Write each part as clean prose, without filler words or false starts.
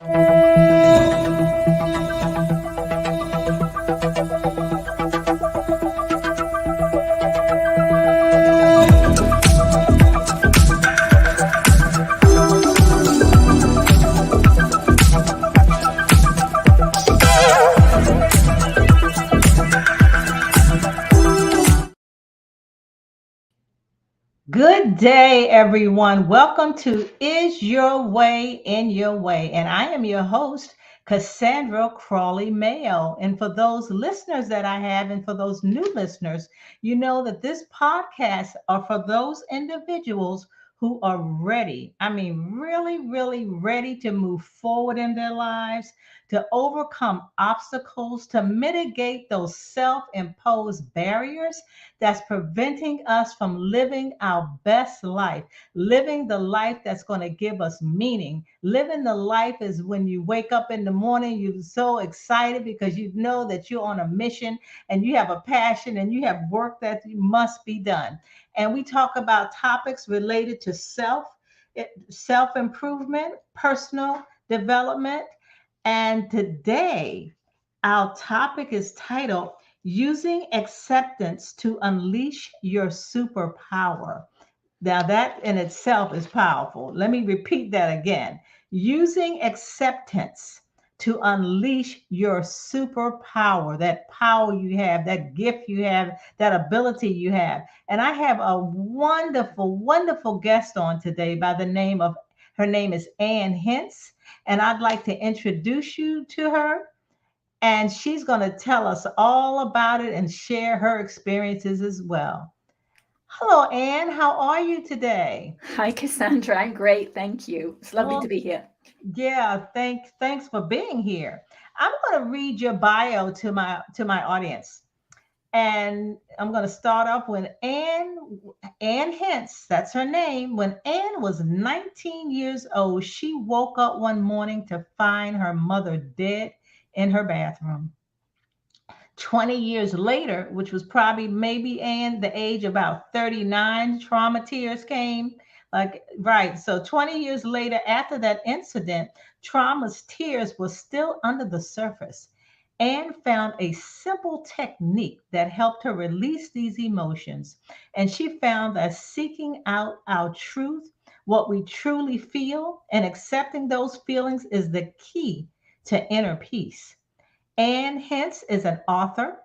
Good day, everyone. Welcome to Is Your Way in Your Way? And I am your host, Cassandra Crawley Mayo. And for those listeners that I have, and for those new listeners, you know that this podcast are for those individuals who are ready. I mean, really, really ready to move forward in their lives, to overcome obstacles, to mitigate those self imposed barriers that's preventing us from living our best life, living the life that's going to give us meaning. Living the life is when you wake up in the morning, you're so excited because you know that you're on a mission and you have a passion and you have work that must be done. And we talk about topics related to self improvement, personal development. And today, our topic is titled Using Acceptance to Unleash Your Superpower. Now, that in itself is powerful. Let me repeat that again. Using acceptance to unleash your superpower, that power you have, that gift you have, that ability you have. And I have a wonderful, wonderful guest on today by the name of, her name is Hince. And I'd like to introduce you to her, and she's going to tell us all about it and share her experiences as well. Hello, Anne. How are you today? Hi, Cassandra. I'm great. Thank you. It's lovely to Well, be here. yeah, thanks for being here. I'm going to read your bio to my audience. And I'm going to start off with Anne Hintz. That's her name. When Anne was 19 years old, she woke up one morning to find her mother dead in her bathroom. 20 years later, which was probably maybe Anne, the age about 39, trauma tears came. Like, right. So 20 years later, after that incident, trauma's tears were still under the surface. Anne found a simple technique that helped her release these emotions. And she found that seeking out our truth, what we truly feel, and accepting those feelings is the key to inner peace. Anne Hence is an author,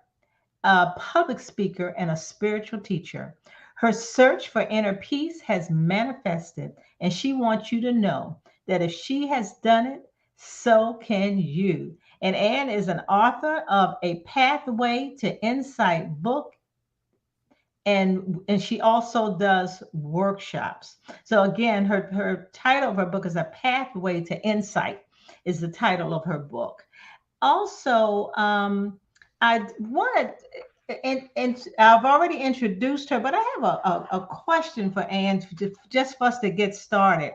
a public speaker, and a spiritual teacher. Her search for inner peace has manifested, and she wants you to know that if she has done it, so can you. And Anne is an author of A Pathway to Insight book, and she also does workshops. So again, her title of her book is A Pathway to Insight is the title of her book. Also, I wanted, and I've already introduced her, but I have a question for Anne, just for us to get started.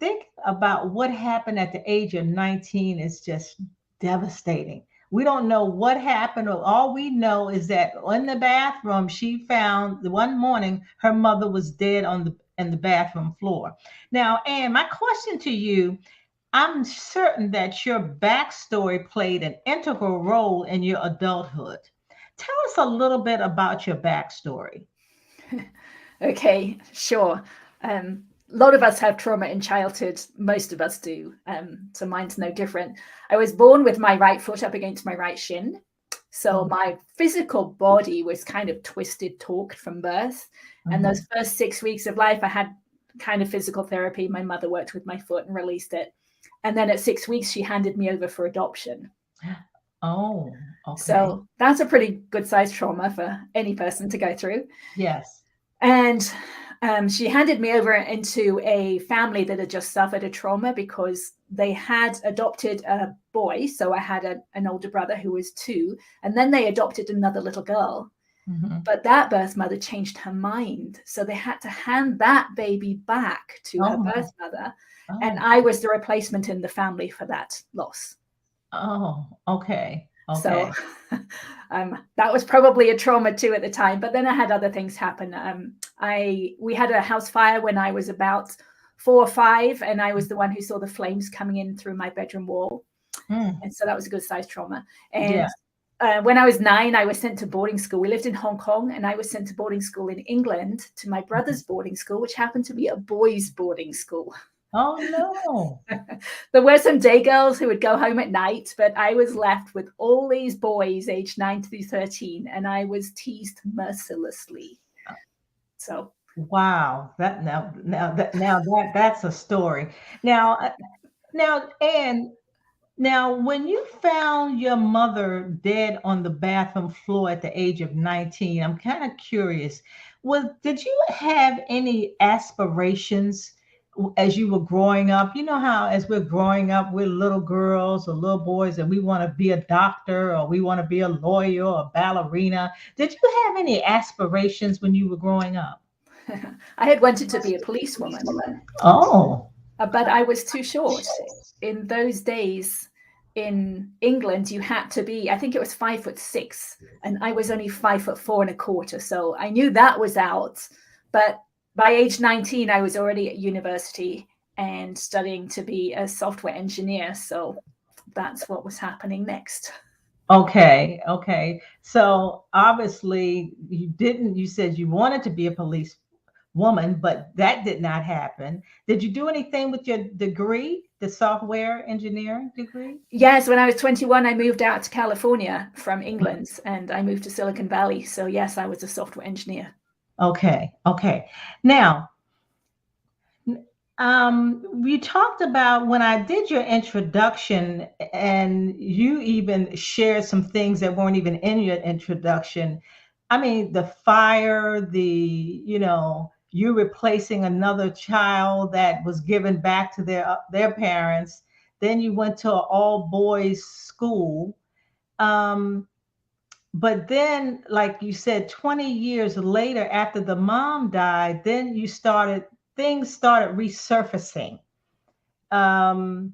Think about what happened at the age of 19 is just devastating. We don't know what happened. All we know is that in the bathroom, she found one morning her mother was dead on the in the bathroom floor. Now, Anne, my question to you, I'm certain that your backstory played an integral role in your adulthood. Tell us a little bit about your backstory. Okay, sure. A lot of us have trauma in childhood. Most of us do. So mine's no different. I was born with my right foot up against my right shin. So Oh, my physical body was kind of twisted, torqued from birth. And mhm. those first 6 weeks of life, I had kind of physical therapy. My mother worked with my foot and released it. And then at 6 weeks, she handed me over for adoption. Oh, okay. So that's a pretty good sized trauma for any person to go through. Yes. And she handed me over into a family that had just suffered a trauma because they had adopted a boy. So I had an older brother who was 2, and then they adopted another little girl. Mhm. But that birth mother changed her mind. So they had to hand that baby back to Oh her my. birth mother. And Oh. I was the replacement in the family for that loss. Oh. Okay. So Okay. that was probably a trauma too at the time. But then I had other things happen. We had a house fire when I was about 4 or 5, and I was the one who saw the flames coming in through my bedroom wall. Mm. And so that was a good sized trauma. And Yeah. when I was 9, I was sent to boarding school. We lived in Hong Kong, and I was sent to boarding school in England to my brother's boarding school, which happened to be a boys' boarding school. Oh no. There were some day girls who would go home at night, but I was left with all these boys aged 9 through 13, and I was teased mercilessly. So Wow. That's a story. And now, when you found your mother dead on the bathroom floor at the age of 19, I'm kind of curious. Did you have any aspirations as you were growing up? You know how as we're growing up, we're little girls or little boys and we want to be a doctor or we want to be a lawyer or a ballerina. Did you have any aspirations when you were growing up? I had wanted to be a policewoman. Oh. But I was too short. In those days in England, you had to be, I think it was 5'6", and I was only 5'4.25". So I knew that was out. But by age 19, I was already at university and studying to be a software engineer. So that's what was happening next. Okay, okay. So obviously you said you wanted to be a police woman, but that did not happen. Did you do anything with your degree, the software engineering degree? Yes, when I was 21, I moved out to California from England and I moved to Silicon Valley. So yes, I was a software engineer. Okay, okay. Now, you talked about when I did your introduction, and you even shared some things that weren't even in your introduction. I mean, the fire, you replacing another child that was given back to their parents. Then you went to an all boys school. Um, but then, like you said, 20 years later, after the mom died, then things started resurfacing. Um,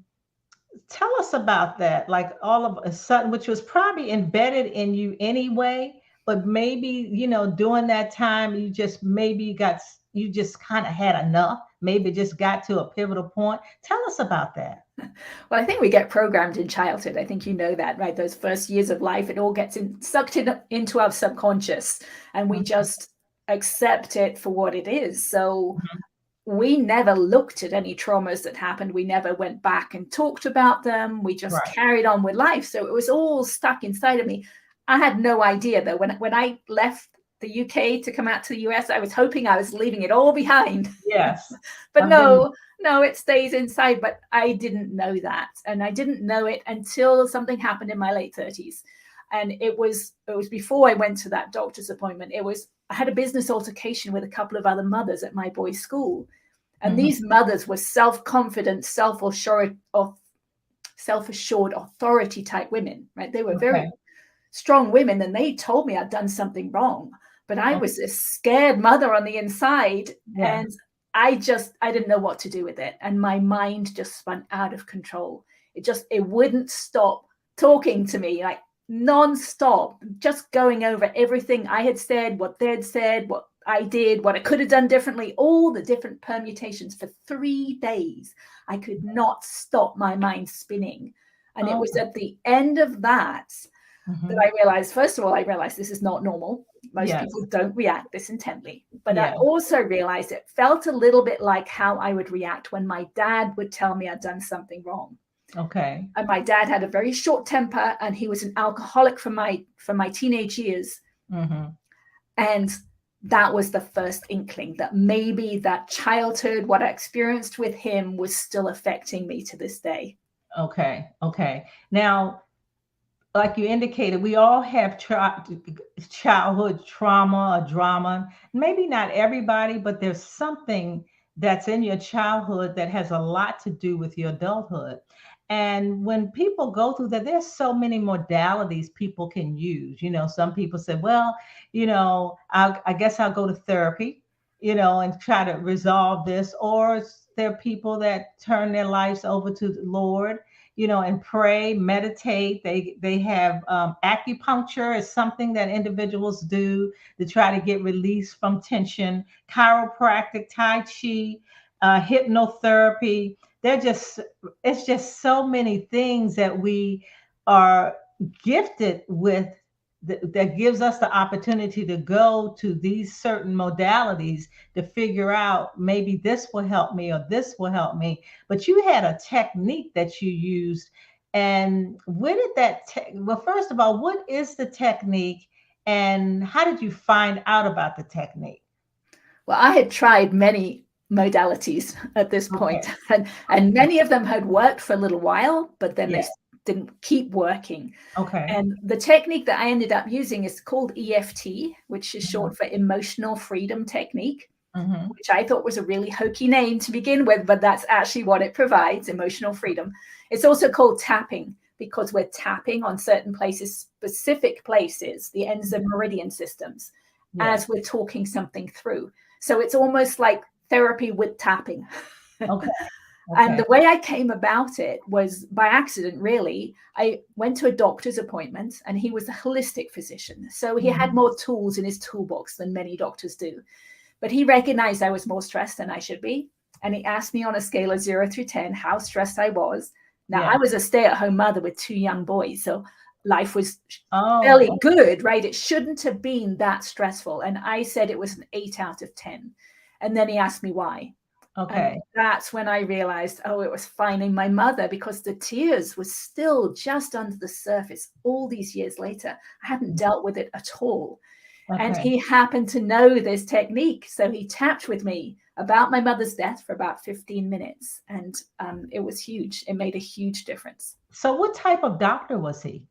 Tell us about that. Like all of a sudden, which was probably embedded in you anyway, but maybe, during that time, you just kind of had enough. Maybe just got to a pivotal point. Tell us about that. Well, I think we get programmed in childhood. I think you know that, right? Those first years of life, it all gets sucked into our subconscious, and we just accept it for what it is. So we never looked at any traumas that happened. We never went back and talked about them. We just carried on with life. So it was all stuck inside of me. I had no idea, though. When I left the UK to come out to the US, I was hoping I was leaving it all behind. Yes. But no, it stays inside. But I didn't know that. And I didn't know it until something happened in my late 30s. And it was before I went to that doctor's appointment. I had a business altercation with a couple of other mothers at my boys' school. And these mothers were self-confident, self-assured authority type women, right? They were very strong women, and they told me I'd done something wrong. But I was a scared mother on the inside, and I didn't know what to do with it. And my mind just spun out of control. It wouldn't stop talking to me, like non-stop, just going over everything I had said, what they'd said, what I did, what I could have done differently, all the different permutations for 3 days. I could not stop my mind spinning. And it was at the end of that that I realized, first of all, this is not normal. Most people don't react this intently. But I also realized it felt a little bit like how I would react when my dad would tell me I'd done something wrong. Okay. And my dad had a very short temper, and he was an alcoholic from my teenage years. And that was the first inkling that maybe that childhood, what I experienced with him, was still affecting me to this day. Okay. Okay. Now, like you indicated, we all have childhood trauma or drama. Maybe not everybody, but there's something that's in your childhood that has a lot to do with your adulthood. And when people go through that, there's so many modalities people can use. Some people say, well, I guess I'll go to therapy, and try to resolve this. Or there are people that turn their lives over to the Lord, and pray, meditate. They have acupuncture is something that individuals do to try to get release from tension, chiropractic, Tai Chi. hypnotherapy. It's just so many things that we are gifted with that gives us the opportunity to go to these certain modalities to figure out maybe this will help me or this will help me. But you had a technique that you used. And where did well, first of all, what is the technique and how did you find out about the technique? Well, I had tried many modalities at this point, and many of them had worked for a little while, but then they didn't keep working. Okay. And the technique that I ended up using is called EFT, which is short for Emotional Freedom Technique, which I thought was a really hokey name to begin with, but that's actually what it provides, emotional freedom. It's also called tapping because we're tapping on certain places, specific places, the ends of meridian systems, as we're talking something through. So it's almost like therapy with tapping. Okay. And the way I came about it was by accident, really. I went to a doctor's appointment and he was a holistic physician. So he had more tools in his toolbox than many doctors do. But he recognized I was more stressed than I should be. And he asked me on a scale of 0 through 10 how stressed I was. Now, I was a stay-at-home mother with 2 young boys. So life was fairly good, right? It shouldn't have been that stressful. And I said it was an 8 out of 10. And then he asked me why. Okay. And that's when I realized, it was finding my mother, because the tears were still just under the surface all these years later. I hadn't dealt with it at all. Okay. And he happened to know this technique. So he tapped with me about my mother's death for about 15 minutes. And it was huge. It made a huge difference. So what type of doctor was he?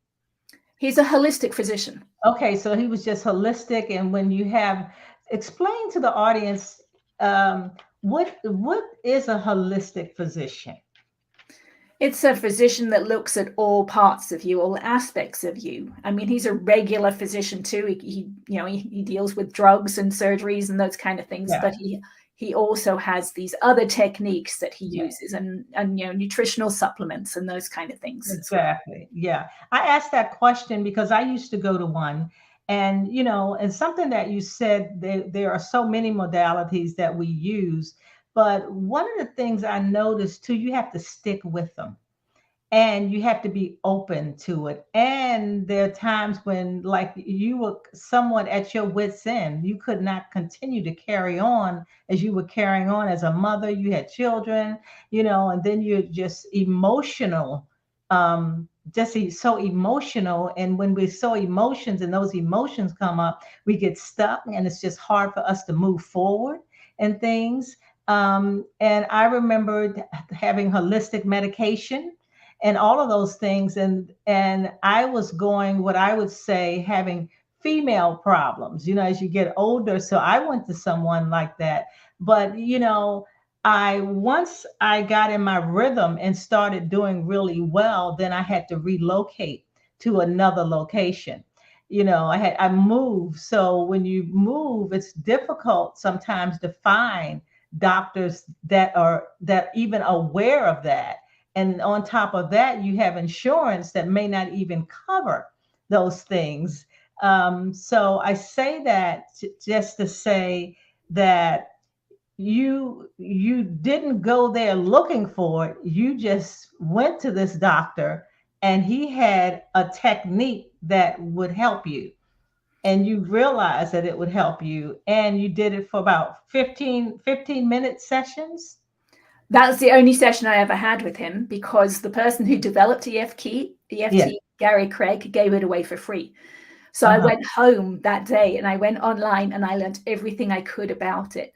He's a holistic physician. Okay. So he was just holistic. And when you explain to the audience, what is a holistic physician? It's a physician that looks at all parts of you, all aspects of you. I mean, he's a regular physician too. He deals with drugs and surgeries and those kind of things, but he also has these other techniques that he uses and nutritional supplements and those kind of things. Exactly. Yeah. I asked that question because I used to go to one. And, and something that you said, there are so many modalities that we use. But one of the things I noticed too, you have to stick with them and you have to be open to it. And there are times when, like, you were somewhat at your wit's end. You could not continue to carry on as you were carrying on as a mother. You had children, and then you're just emotional. Just so emotional. And when we're so emotions and those emotions come up, we get stuck and it's just hard for us to move forward and things. And I remember having holistic medication and all of those things. And I was going, what I would say, having female problems, as you get older. So I went to someone like that. But, once I got in my rhythm and started doing really well, then I had to relocate to another location. I moved. So when you move, it's difficult sometimes to find doctors that are even aware of that. And on top of that, you have insurance that may not even cover those things. So I say that just to say that you didn't go there looking for it. You just went to this doctor and he had a technique that would help you. And you realized that it would help you. And you did it for about 15-minute sessions. That's the only session I ever had with him, because the person who developed EFT, Gary Craig, gave it away for free. So I went home that day and I went online and I learned everything I could about it.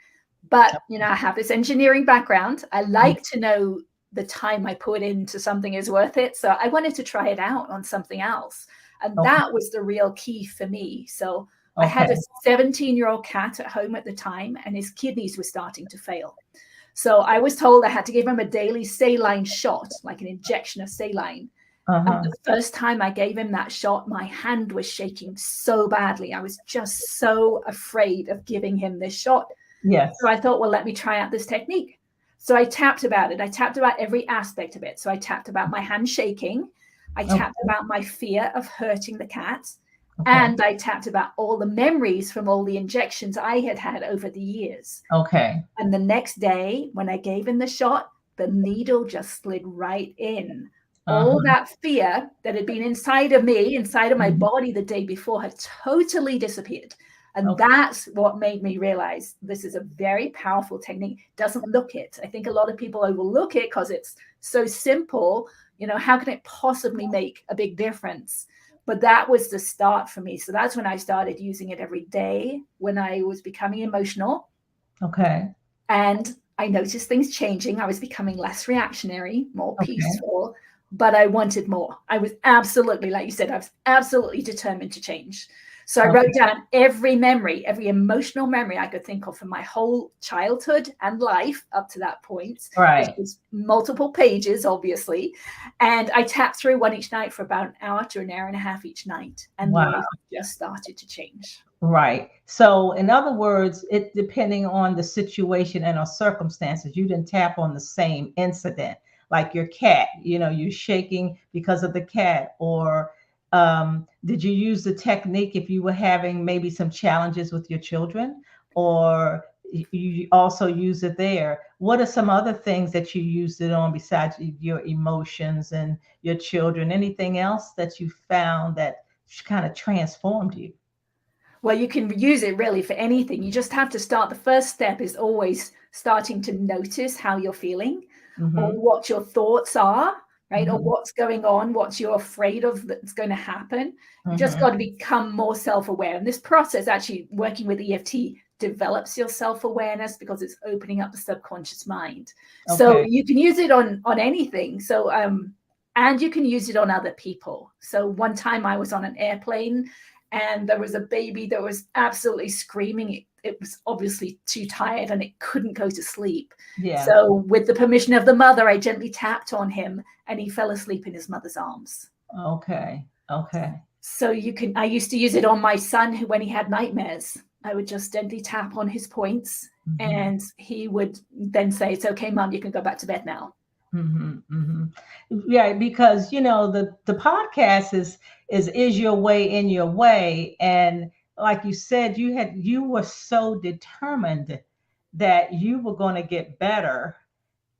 But, I have this engineering background. I like to know the time I put into something is worth it. So I wanted to try it out on something else. And that was the real key for me. So I had a 17-year-old cat at home at the time and his kidneys were starting to fail. So I was told I had to give him a daily saline shot, like an injection of saline. And the first time I gave him that shot, my hand was shaking so badly. I was just so afraid of giving him this shot. Yes. So I thought, well, let me try out this technique. So I tapped about it. I tapped about every aspect of it. So I tapped about my hand shaking. I tapped about my fear of hurting the cat. Okay. And I tapped about all the memories from all the injections I had had over the years. Okay. And the next day, when I gave him the shot, the needle just slid right in. All that fear that had been inside of me, inside of my body the day before, had totally disappeared. And that's what made me realize this is a very powerful technique. Doesn't look it. I think a lot of people overlook it because it's so simple. You know, how can it possibly make a big difference? But that was the start for me. So that's when I started using it every day when I was becoming emotional. Okay. And I noticed things changing. I was becoming less reactionary, more peaceful, but I wanted more. I was absolutely, like you said, I was absolutely determined to change. So I wrote down every memory, every emotional memory I could think of from my whole childhood and life up to that point. Right. Which was multiple pages, obviously. And I tapped through one each night for about an hour to an hour and a half each night. And life just started to change. Right. So in other words, it depending on the situation and our circumstances, you didn't tap on the same incident, like your cat, you know, you're shaking because of the cat, or did you use the technique if you were having maybe some challenges with your children, or you also use it there? What are some other things that you used it on besides your emotions and your children? Anything else that you found that kind of transformed you? Well, you can use it really for anything. You just have to start. The first step is always starting to notice how you're feeling or what your thoughts are, right? Or what's going on, what you're afraid of that's going to happen. You just got to become more self-aware. And this process, actually working with EFT, develops your self-awareness because it's opening up the subconscious mind. So you can use it on anything. So, and you can use it on other people. So one time I was on an airplane and there was a baby that was absolutely screaming. It was obviously too tired and it couldn't go to sleep. Yeah. So with the permission of the mother, I gently tapped on him and he fell asleep in his mother's arms. Okay. So I used to use it on my son when he had nightmares. I would just gently tap on his points and he would then say, "It's okay, Mom, you can go back to bed now." Yeah, because you know the podcast is your way in your way, and like you said, you were so determined that you were going to get better.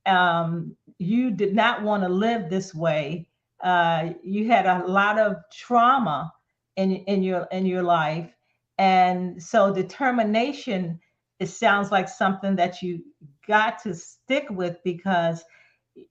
You did not want to live this way. You had a lot of trauma in your life, and so determination. It sounds like something that you got to stick with because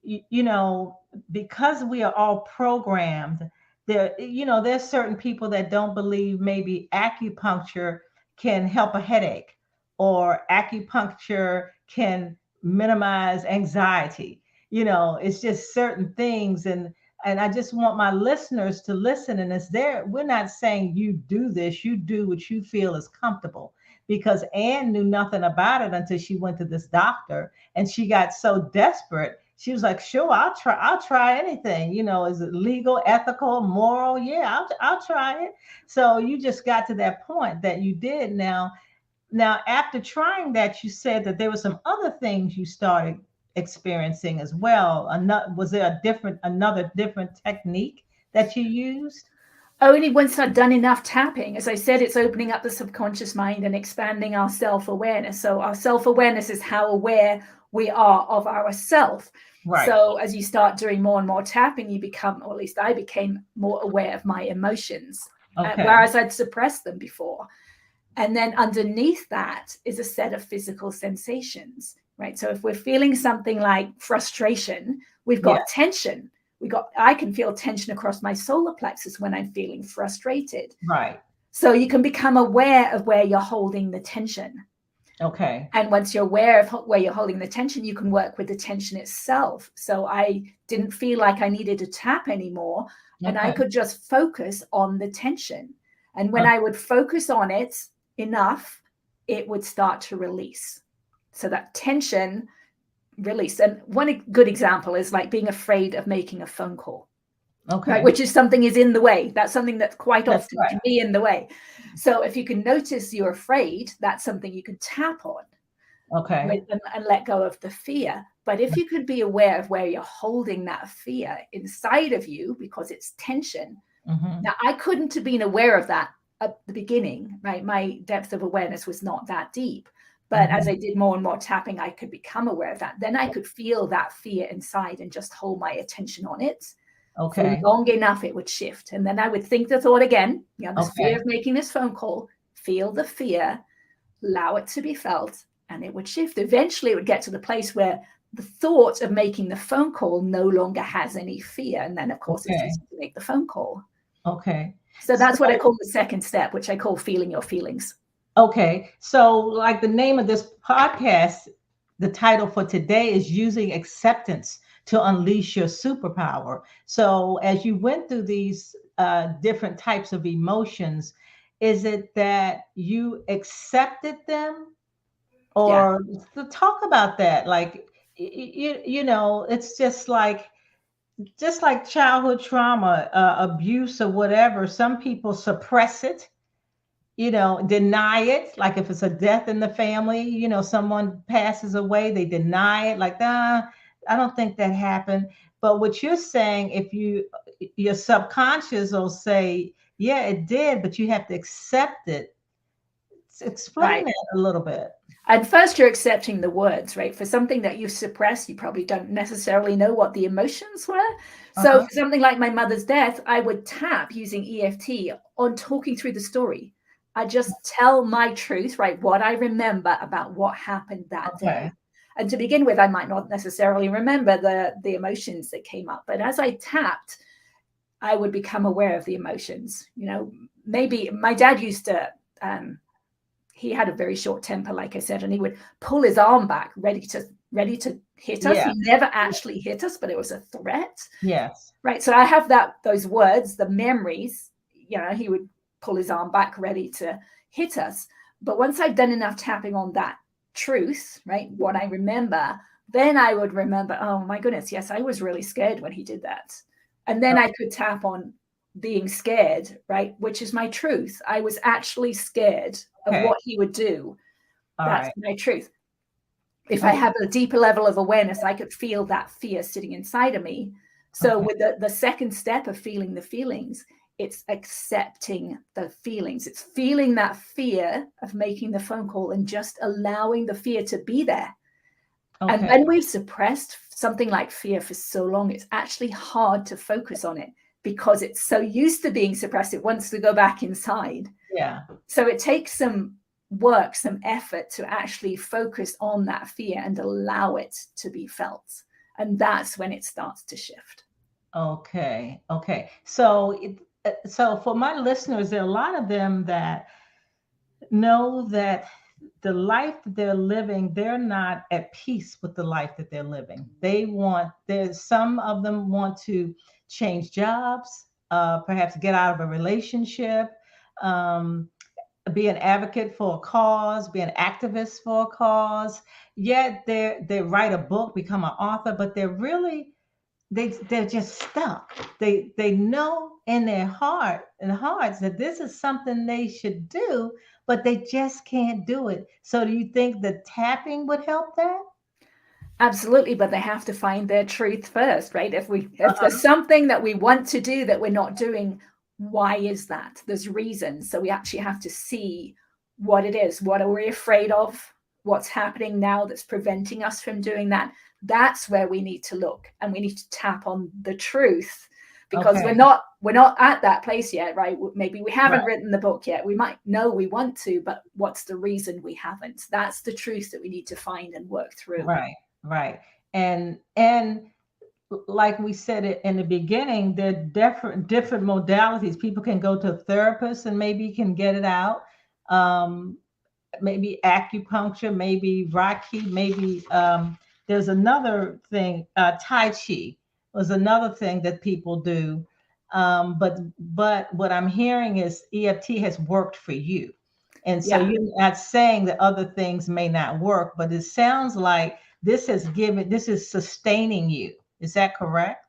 you know, because we are all programmed. There's certain people that don't believe maybe acupuncture can help a headache, or acupuncture can minimize anxiety. You know, it's just certain things. And I just want my listeners to listen. And it's there. We're not saying you do this, you do what you feel is comfortable. Because Anne knew nothing about it until she went to this doctor, and she got so desperate. She was like, "Sure, I'll try anything. You know, is it legal, ethical, moral? Yeah, I'll try it." So you just got to that point that you did. Now, after trying that, you said that there were some other things you started experiencing as well. Was there another different technique that you used? Only once I'd done enough tapping. As I said, it's opening up the subconscious mind and expanding our self-awareness. So our self-awareness is how aware we are of ourself. Right. So as you start doing more and more tapping, you become, or at least I became, more aware of my emotions, whereas I'd suppressed them before. And then underneath that is a set of physical sensations, right? So if we're feeling something like frustration, we've got tension. I can feel tension across my solar plexus when I'm feeling frustrated. Right. So you can become aware of where you're holding the tension. Okay. And once you're aware of where you're holding the tension, you can work with the tension itself. So I didn't feel like I needed to tap anymore, and I could just focus on the tension. And when I would focus on it enough, it would start to release. So that tension release. And one good example is like being afraid of making a phone call. Right, which is something is in the way. That's something that's quite often can be in the way. So if you can notice you're afraid, that's something you can tap on. And let go of the fear. But if you could be aware of where you're holding that fear inside of you, because it's tension, Mm-hmm. Now, I couldn't have been aware of that at the beginning, right? My depth of awareness was not that deep. But as I did more and more tapping, I could become aware of that. Then I could feel that fear inside and just hold my attention on it. Okay. For long enough, it would shift. And then I would think the thought again, this fear of making this phone call, feel the fear, allow it to be felt, and it would shift. Eventually, it would get to the place where the thought of making the phone call no longer has any fear. And then, of course, it's easy to make the phone call. Okay. So that's what I call the second step, which I call feeling your feelings. Okay. So like the name of this podcast, the title for today is Using Acceptance to Unleash Your Superpower. So as you went through these different types of emotions, is it that you accepted them? Or to talk about that, like, you know, it's just like childhood trauma, abuse or whatever. Some people suppress it, you know, deny it. Like if it's a death in the family, you know, someone passes away, they deny it, like, I don't think that happened. But what you're saying, if your subconscious will say, yeah, it did, but you have to accept it. Explain that a little bit. And first, you're accepting the words, right? For something that you suppress, you probably don't necessarily know what the emotions were. So for something like my mother's death, I would tap using EFT on talking through the story. I just tell my truth, right? What I remember about what happened that day. And to begin with, I might not necessarily remember the emotions that came up. But as I tapped, I would become aware of the emotions. You know, maybe my dad used to... he had a very short temper, like I said, and he would pull his arm back, ready to hit us. He never actually hit us, but it was a threat. Yes. Right. So I have those words, the memories. You know, he would pull his arm back, ready to hit us. But once I've done enough tapping on that truth, right, what I remember, then I would remember, oh my goodness, yes, I was really scared when he did that. And then I could tap on being scared, right, which is my truth. I was actually scared of what he would do. That's my truth. If I have a deeper level of awareness, I could feel that fear sitting inside of me. So with the second step of feeling the feelings, it's accepting the feelings. It's feeling that fear of making the phone call and just allowing the fear to be there. And when we've suppressed something like fear for so long, it's actually hard to focus on it because it's so used to being suppressed, it wants to go back inside. Yeah. So it takes some work, some effort to actually focus on that fear and allow it to be felt. And that's when it starts to shift. Okay. So for my listeners, there are a lot of them that know that the life that they're living, they're not at peace with the life that they're living. Some of them want to change jobs, perhaps get out of a relationship, be an advocate for a cause, be an activist for a cause. Yet they write a book, become an author, but they're just stuck. They know in their hearts that this is something they should do, but they just can't do it. So do you think that tapping would help that? Absolutely, but they have to find their truth first, right? If there's something that we want to do that we're not doing, why is that? There's reasons. So we actually have to see what it is. What are we afraid of? What's happening now that's preventing us from doing that? That's where we need to look, and we need to tap on the truth, because we're not at that place yet, right? Maybe we haven't written the book yet. We might know we want to, but what's the reason we haven't? That's the truth that we need to find and work through. Right. And like we said in the beginning, there are different modalities. People can go to a therapist and maybe can get it out. Maybe acupuncture, maybe Reiki, maybe there's another thing, Tai Chi was another thing that people do. But what I'm hearing is EFT has worked for you. And so you're not saying that other things may not work, but it sounds like this is sustaining you. Is that correct?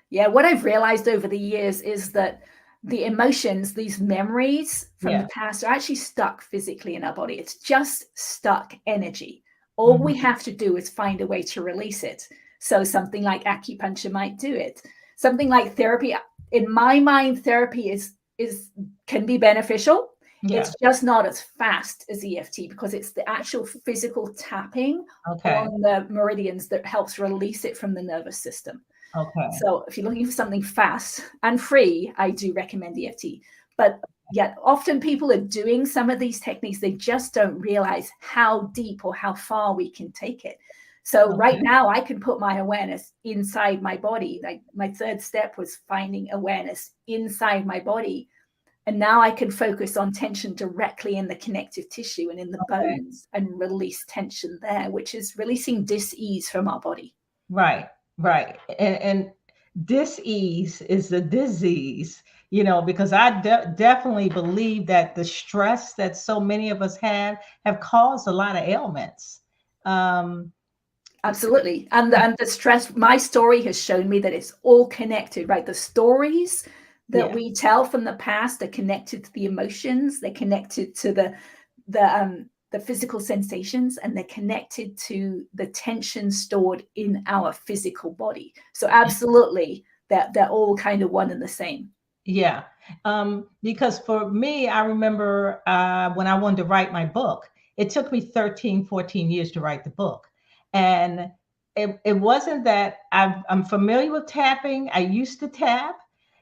Yeah, what I've realized over the years is that the emotions, these memories from the past, are actually stuck physically in our body. It's just stuck energy. All we have to do is find a way to release it. So something like acupuncture might do it. Something like therapy. in my mind, therapy can be beneficial. Yeah. It's just not as fast as EFT because it's the actual physical tapping on the meridians that helps release it from the nervous system. Okay. So if you're looking for something fast and free, I do recommend EFT. But yet often people are doing some of these techniques, they just don't realize how deep or how far we can take it. So right now I can put my awareness inside my body. Like my third step was finding awareness inside my body. And now I can focus on tension directly in the connective tissue and in the bones and release tension there, which is releasing dis-ease from our body. Right. And dis-ease is the disease, because I definitely believe that the stress that so many of us have caused a lot of ailments. Absolutely. And the stress, my story has shown me that it's all connected, right? The stories that we tell from the past are connected to the emotions, they're connected to the physical sensations, and they're connected to the tension stored in our physical body. So absolutely, they're all kind of one and the same. Yeah. Because for me, I remember when I wanted to write my book, it took me 13, 14 years to write the book. And it wasn't that I'm familiar with tapping. I used to tap,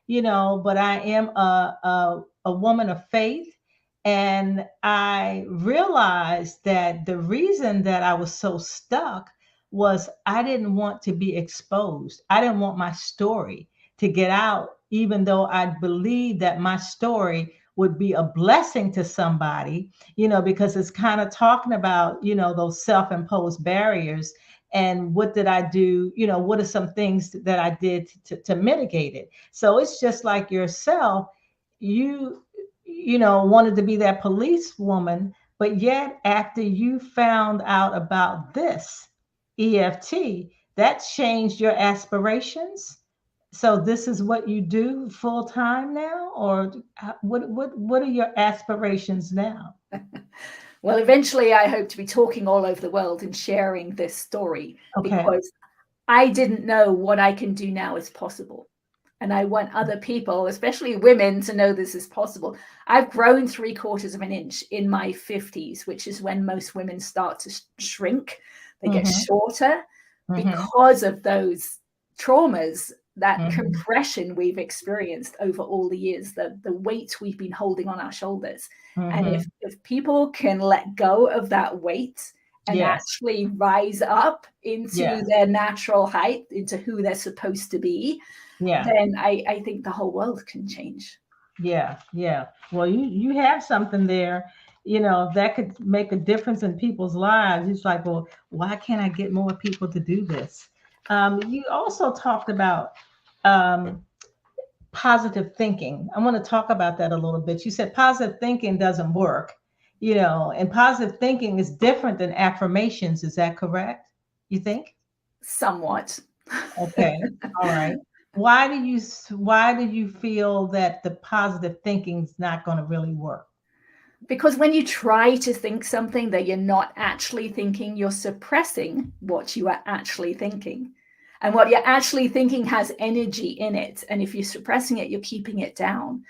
but I am a woman of faith. And I realized that the reason that I was so stuck was I didn't want to be exposed. I didn't want my story to get out, even though I believed that my story would be a blessing to somebody, because it's kind of talking about, those self-imposed barriers. And what did I do? What are some things that I did to mitigate it? So it's just like yourself, you wanted to be that policewoman, but yet after you found out about this EFT, that changed your aspirations. So this is what you do full time now, or what are your aspirations now? Well, eventually I hope to be talking all over the world and sharing this story because I didn't know what I can do now is possible. And I want other people, especially women, to know this is possible. I've grown 3/4 of an inch in my 50s, which is when most women start to shrink. They get shorter because of those traumas, that compression we've experienced over all the years, the weight we've been holding on our shoulders. And if people can let go of that weight and actually rise up into their natural height, into who they're supposed to be, then I think the whole world can change. Yeah. Well, you have something there, that could make a difference in people's lives. It's like, well, why can't I get more people to do this? You also talked about positive thinking. I want to talk about that a little bit. You said positive thinking doesn't work, and positive thinking is different than affirmations. Is that correct? You think? Somewhat. Okay. All right. Why do you feel that the positive thinking is not going to really work? Because when you try to think something that you're not actually thinking, you're suppressing what you are actually thinking. And what you're actually thinking has energy in it. And if you're suppressing it, you're keeping it down.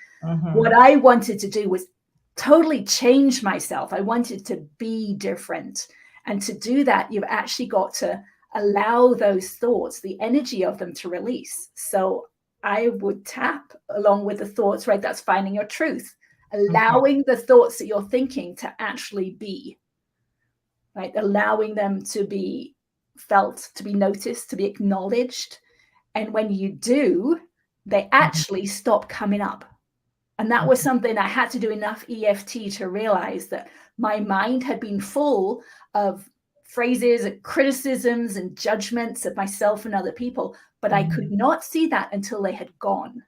What I wanted to do was totally change myself. I wanted to be different. And to do that, you've actually got to allow those thoughts, the energy of them, to release. So I would tap along with the thoughts, right? That's finding your truth, allowing the thoughts that you're thinking to actually be, right? Allowing them to be felt, to be noticed, to be acknowledged. And when you do, they actually stop coming up. And that was something I had to do enough EFT to realize, that my mind had been full of phrases and criticisms and judgments of myself and other people, but I could not see that until they had gone.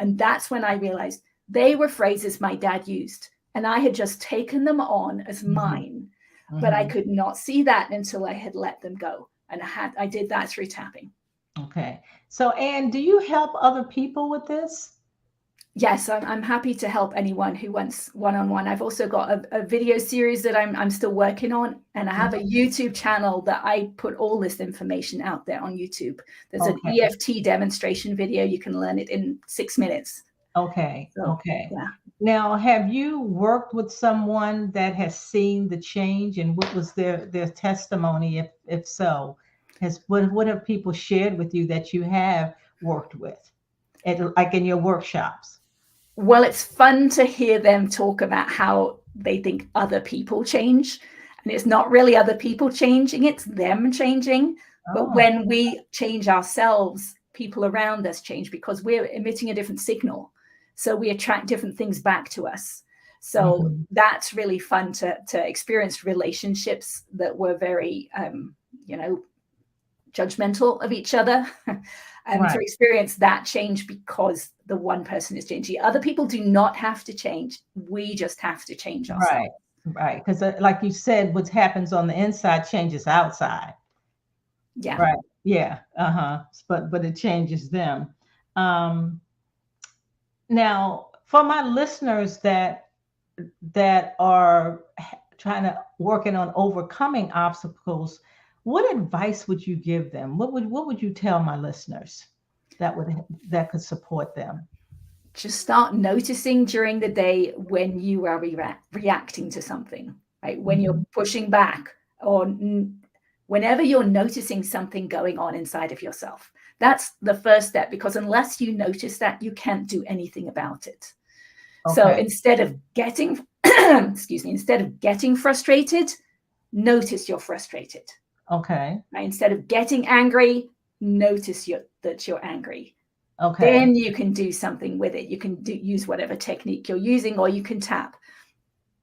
And that's when I realized they were phrases my dad used, and I had just taken them on as mine. But I could not see that until I had let them go. And I did that through tapping. Okay. So, Anne, do you help other people with this? Yes, I'm happy to help anyone who wants one-on-one. I've also got a video series that I'm still working on, and I have a YouTube channel that I put all this information out there on YouTube. There's an Okay. EFT demonstration video. You can learn it in 6 minutes. Okay. So, Okay. yeah. Now, have you worked with someone that has seen the change, and what was their testimony? If so, what have people shared with you that you have worked with, like in your workshops? Well, it's fun to hear them talk about how they think other people change. And it's not really other people changing, it's them changing. But Oh. when we change ourselves, people around us change because we're emitting a different signal. So we attract different things back to us. So Mhm. that's really fun to experience relationships that were very, you know, judgmental of each other. To Right. experience that change because the one person is changing. Other people do not have to change. We just have to change Right. ourselves. Right. Because, like you said, what happens on the inside changes outside. Yeah. Right. Yeah. Uh-huh. But it changes them. Um, Now, for my listeners that are trying to working on overcoming obstacles, what advice would you give them? What would you tell my listeners that could support them? Just start noticing during the day when you are reacting to something, right? When you're Mhm. pushing back or whenever you're noticing something going on inside of yourself. That's the first step because unless you notice that, you can't do anything about it. So Okay. instead of getting, excuse me, instead of getting frustrated, notice you're frustrated. Okay. Right? Instead of getting angry, notice that you're angry. Okay. Then you can do something with it. You can use whatever technique you're using, or you can tap.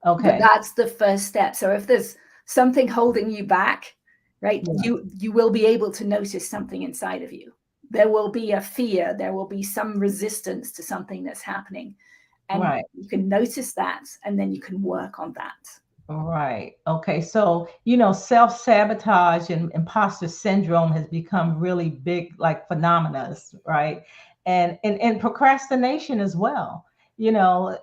But Okay. that's the first step. So if there's something holding you back, right, Yeah. you will be able to notice something inside of you. There will be a fear. There will be some resistance to something that's happening. And Right. you can notice that, and then you can work on that. Right. Okay. So, self-sabotage and imposter syndrome has become really big, like phenomena, right? And procrastination as well,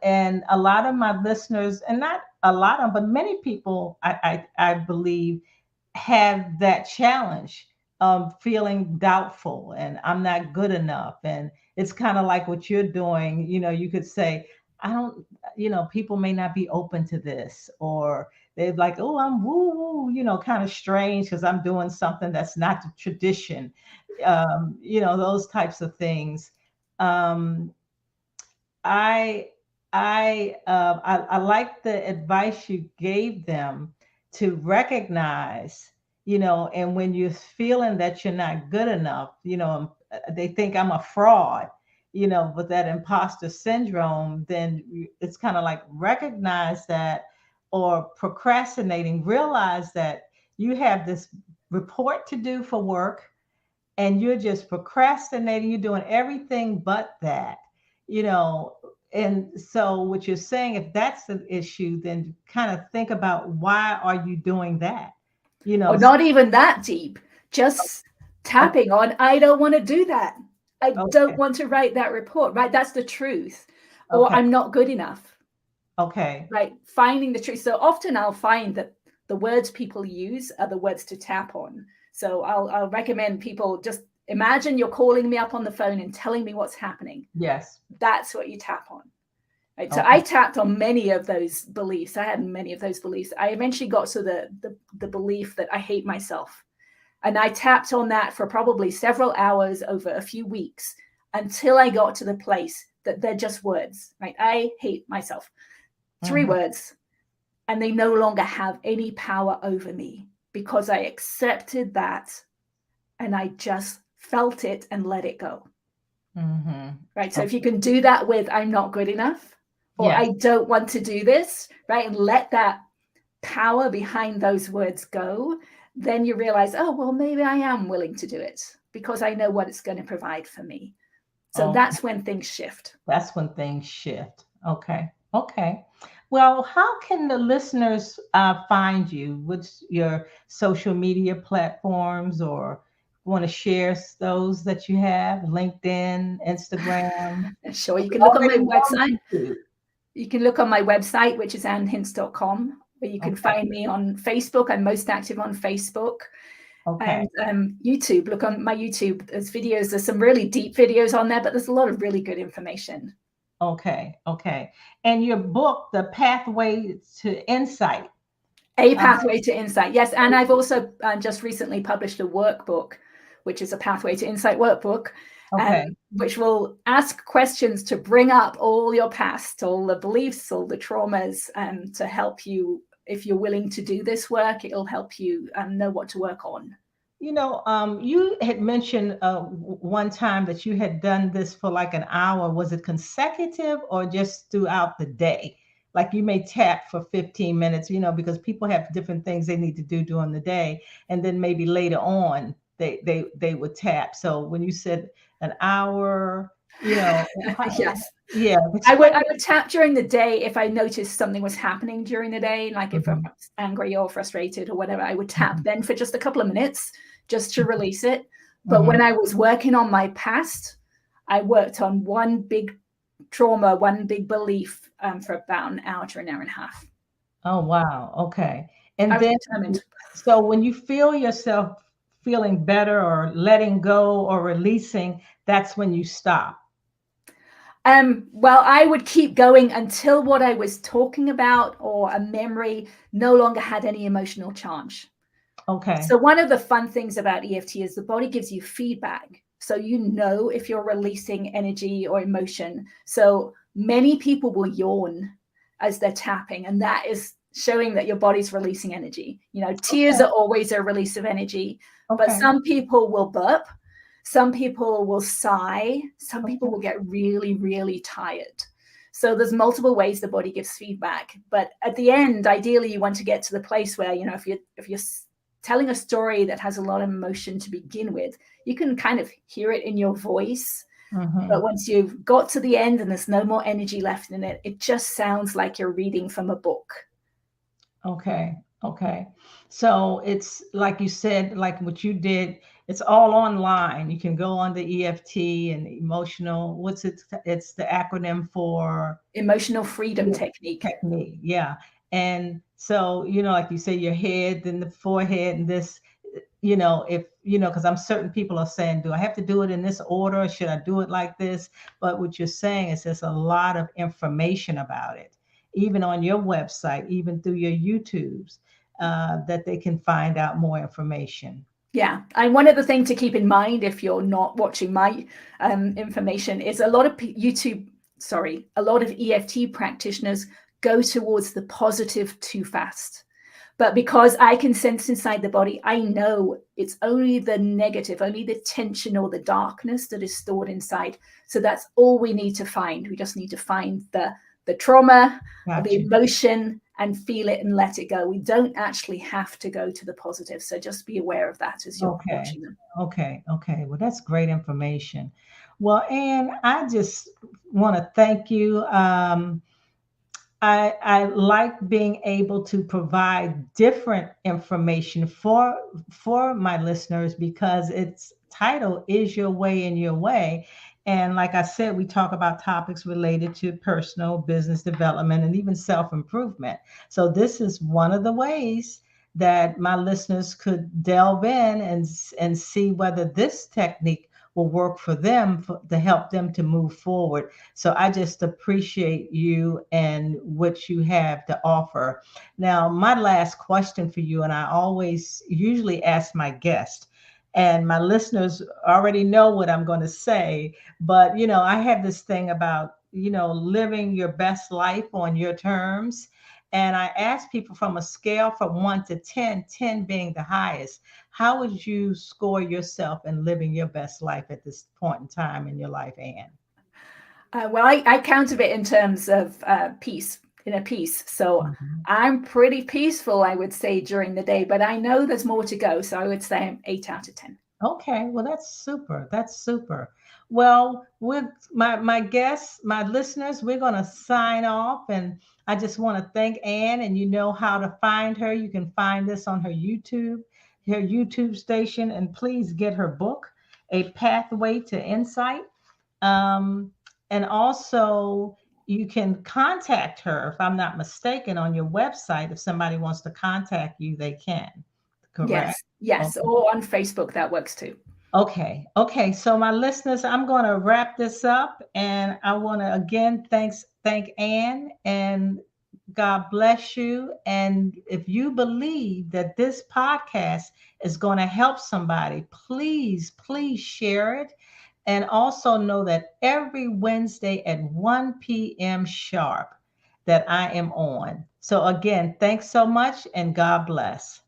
and a lot of my listeners, and not a lot of, but many people, I believe, have that challenge of feeling doubtful and I'm not good enough. And it's kind of like what you're doing. You could say, I don't, people may not be open to this, or they're like, oh, I'm woo woo, kind of strange because I'm doing something that's not the tradition, those types of things. Um, I I like the advice you gave them to recognize, and when you're feeling that you're not good enough, they think I'm a fraud, with that imposter syndrome, then it's kind of like recognize that, or procrastinating, realize that you have this report to do for work and you're just procrastinating, you're doing everything but that, you know. And so what you're saying, if that's the issue, then kind of think about why are you doing that? You Or know, not even that deep, just oh, tapping on, I don't want to do that. I don't okay, want to write that report, right? That's the truth. Or okay, I'm not good enough, okay. right? Finding the truth. So often I'll find that the words people use are the words to tap on. So I'll recommend people just imagine you're calling me up on the phone and telling me what's happening. Yes. That's what you tap on. Right. So Okay. I tapped on many of those beliefs. I had many of those beliefs. I eventually got to the belief that I hate myself. And I tapped on that for probably several hours over a few weeks until I got to the place that they're just words, right? I hate myself. 3 Mhm. words. And they no longer have any power over me because I accepted that and I just felt it and let it go. Mhm. Right. So if you Okay. can do that with I'm not good enough or Yes. I don't want to do this, right? And let that power behind those words go, then you realize, oh, well, maybe I am willing to do it because I know what it's going to provide for me. So Okay. that's when things shift. That's when things shift. Okay. Okay. Well, how can the listeners find you? What's your social media platforms, or want to share those that you have? LinkedIn, Instagram. Sure, you We can look on my already know website. YouTube. You can look on my website, which is annehince.com, where you can Okay. find me on Facebook. I'm most active on Facebook. Okay. And YouTube. Look on my YouTube. There's videos. There's some really deep videos on there, but there's a lot of really good information. Okay. Okay. And your book, The Pathway to Insight. A Pathway to Insight. Yes. And I've also just recently published a workbook, which is a Pathway to Insight workbook, Okay. which will ask questions to bring up all your past, all the beliefs, all the traumas, to help you. If you're willing to do this work, it'll help you know what to work on. You know, you had mentioned one time that you had done this for like an hour. Was it consecutive or just throughout the day? Like you may tap for 15 minutes, you know, because people have different things they need to do during the day. And then maybe later on they would tap. So when you said an hour, you know, Yes. yeah. I would tap during the day if I noticed something was happening during the day, like if I'm angry or frustrated or whatever, I would tap then for just a couple of minutes just to release it. But when I was working on my past, I worked on one big trauma, one big belief for about an hour to an hour and a half. Oh, wow. Okay. And I was then, determined. so when you feel yourself feeling better or letting go or releasing, that's when you stop. Well, I would keep going until what I was talking about or a memory no longer had any emotional charge. Okay. So one of the fun things about EFT is the body gives you feedback. So you know if you're releasing energy or emotion. So many people will yawn as they're tapping, and that is showing that your body's releasing energy. You know, tears are always a release of energy, but some people will burp. Some people will sigh. Some people will get really, really tired. So there's multiple ways the body gives feedback. But at the end, ideally, you want to get to the place where, you know, if you're telling a story that has a lot of emotion to begin with, you can kind of hear it in your voice. But once you've got to the end and there's no more energy left in it, it just sounds like you're reading from a book. Okay. Okay. So it's like you said, like what you did, it's all online. You can go on the EFT and emotional, what's it? It's the acronym for Emotional freedom technique. Yeah. And so, you know, like you say, your head, then the forehead, and this, you know, if, you know, because I'm certain people are saying, do I have to do it in this order? Or should I do it like this? But what you're saying is there's a lot of information about it, even on your website, even through your YouTubes, that they can find out more information. Yeah. And one other thing to keep in mind if you're not watching my information is a lot of EFT practitioners go towards the positive too fast. But because I can sense inside the body, I know it's only the negative, only the tension or the darkness that is stored inside. So that's all we need to find. We just need to find the trauma, the emotion, and feel it and let it go. We don't actually have to go to the positive. So just be aware of that as you're watching them. Okay. Well, that's great information. Well, Anne, I just want to thank you. I like being able to provide different information for my listeners because its title is Your Way in Your Way. And like I said, we talk about topics related to personal business development and even self-improvement. So this is one of the ways that my listeners could delve in and see whether this technique will work for them to help them to move forward. So I just appreciate you and what you have to offer. Now, my last question for you, and I always usually ask my guest, and my listeners already know what I'm going to say, but you know, I have this thing about, you know, living your best life on your terms. And I ask people from a scale from 1 to 10, 10 being the highest, how would you score yourself in living your best life at this point in time in your life, Anne? Well, I counted it in terms of peace, inner peace. So I'm pretty peaceful, I would say, during the day, but I know there's more to go. So I would say I'm 8 out of 10. Okay, well, that's super. That's super. Well, with my guests, my listeners, we're going to sign off. And I just want to thank Anne, and you know how to find her. You can find this on her YouTube. her YouTube station, and please get her book, A Pathway to Insight. And also, you can contact her, if I'm not mistaken, on your website. If somebody wants to contact you, they can. Correct? Yes. Okay. Or on Facebook, that works too. Okay. So my listeners, I'm going to wrap this up, and I want to again thank Ann, and God bless you. And if you believe that this podcast is going to help somebody, please share it. And also know that every Wednesday at 1 p.m. sharp that I am on. So again, thanks so much, and God bless.